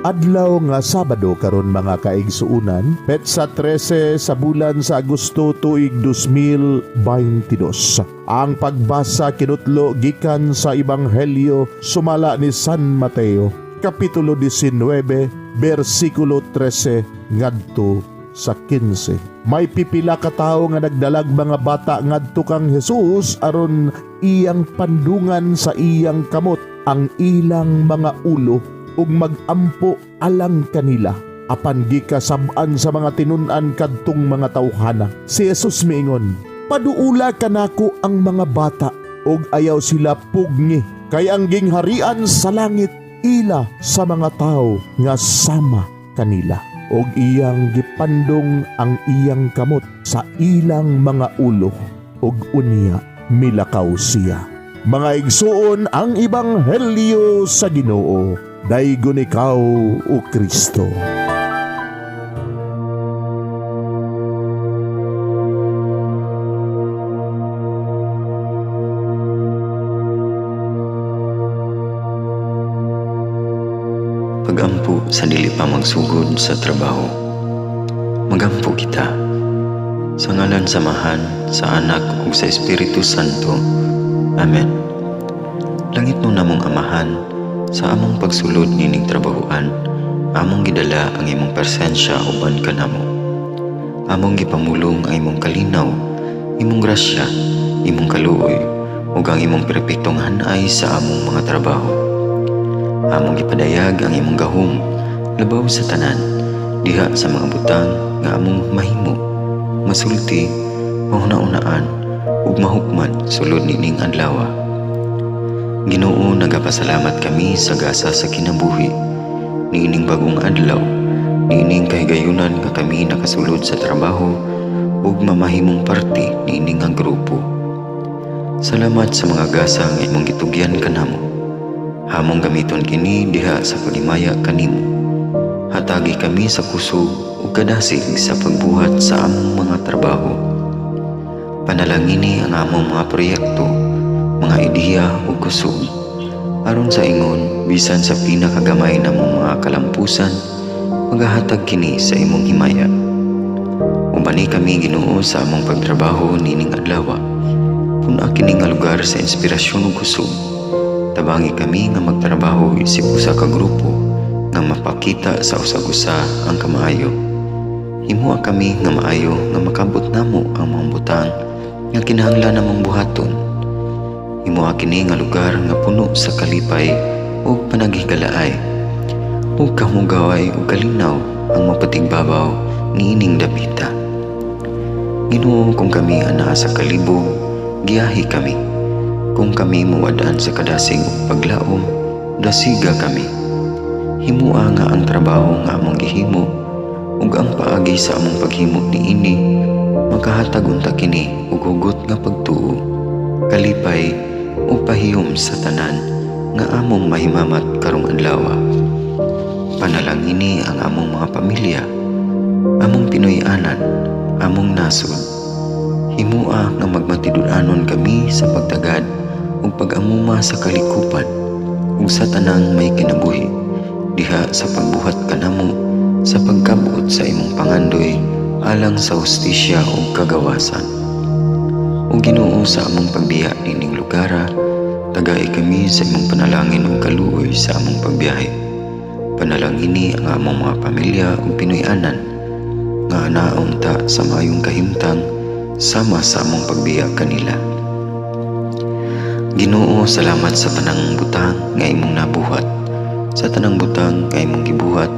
Adlaw nga Sabado karon mga kaigsuunan, petsa 13 sa bulan sa Agosto tuig 2022. Ang pagbasa kinutlo gikan sa Ebanghelyo sumala ni San Mateo, kapitulo 19, bersikulo 13 ngadto sa 15. May pipila ka tawo nga nagdalag mga bata ngadto kang Hesus aron iyang pandungan sa iyang kamot ang ilang mga ulo ug magampo alang kanila. Apan gikasab-an sa mga tinun-an kadtong mga tawhana. Si Jesus miingon, "Paduula kanako ang mga bata ug ayaw sila pugni, kay ang gingharian sa langit ila sa mga tao nga sama kanila." Og iyang gipandong ang iyang kamot sa ilang mga ulo ug unya milakaw siya. Mga igsuon, ang Ebanghelyo sa Ginoo. Daygon ikaw, o Kristo. Pagampo sa dili pa magsugod sa trabaho. Magampo kita sa ngalan samahan sa Anak ug sa Espiritu Santo. Amen. Langit mo namong Amahan, sa among pagsulod nining trabahoan, among gidala ang imong presensya uban kanamo. Among gipamulong ang imong kalinaw, imong grasya, imong kaluoy, ug ang imong perpektong hanay sa among mga trabaho. Among gipadayag ang imong gahom labaw sa tanan, diha sa mga butang nga among mahimo, masulti, mahuna-unaan, ug mahukman sulod nining adlaw. Ginoo, nagapasalamat kami sa gasa sa kinabuhi, niining bagong adlaw, niining kahigayunan nga kami nakasulod sa trabaho ug mamahimong parte niining nga grupo. Salamat sa mga gasa nga imong gitugyan kanamo. Hamong gamiton kini diha sa pagimaya kanimo. Hatagi kami sa kusog ug kadasig sa pagbuhat sa among mga trabaho. Panalangini ang among mga proyekto, mga ideya o kusog, aron sa ingon bisan sa pinakagamay namong mga kalampusan, magahatag kini sa imong himaya. Ubani kami Ginoo sa among pagtrabaho nining adlaw. Puna kini nga lugar sa inspirasyon ug kusog. Tabangi kami nga magtrabaho isip usa ka grupo nga mapakita sa usag-usa ang kamaayo. Himuha kami nga maayo nga makabot namo ang mga butang nga kinahanglan namong buhaton. Himuha kini nga lugar nga puno sa kalipay ug panaghigalaay, ug kamugaway ug kalinaw ang mapatigbabaw niining dapita. Ginoo, kung kami anaa sa kalibog, giyahi kami. Kung kami muwadaan sa kadasig ug paglaom, dasiga kami. Himuha nga ang trabaho nga among gihimo ug ang paagi sa among paghimo niini makahatag unta kini ug hugot nga pagtuo, kalipay ug pahiyom sa tanan nga among mahimamat karong adlaw. Panalangini ang among mga pamilya, among Pinoy-anan, among nasod. Himuha nga magmatidud-anon kami sa pagtagad ug pag-amuma sa kalikupan ug sa tanang may kinabuhi, diha sa pagbuhat kanamo sa pagkabuot sa imong pangandoy alang sa hustisya ug kagawasan. O Ginoo, sa among pagbiya nining lugara, tagay kami sa imong panalangin ug kaluoy sa among pagbiyahe. Panalangini ang among mga pamilya ug Pinoy-anan nga anaon ta sa maayong kahimtang sama sa among pagbiya kanila. Ginoo, salamat sa tanang butang nga imong nabuhat, sa tanang butang nga imong gibuhat,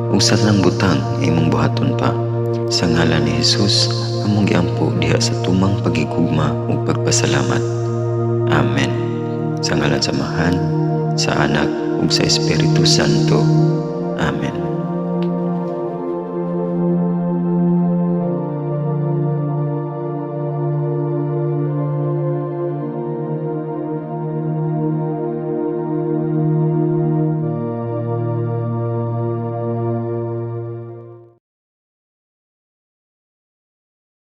ug sa tanang butang nga imong buhaton pa. Sa ngalan ni Jesus, among giampo diha sa tumang pagigugma ug pagpasalamat. Amen. Sa ngalan samahan, sa Anak ug sa Espiritu Santo. Amen.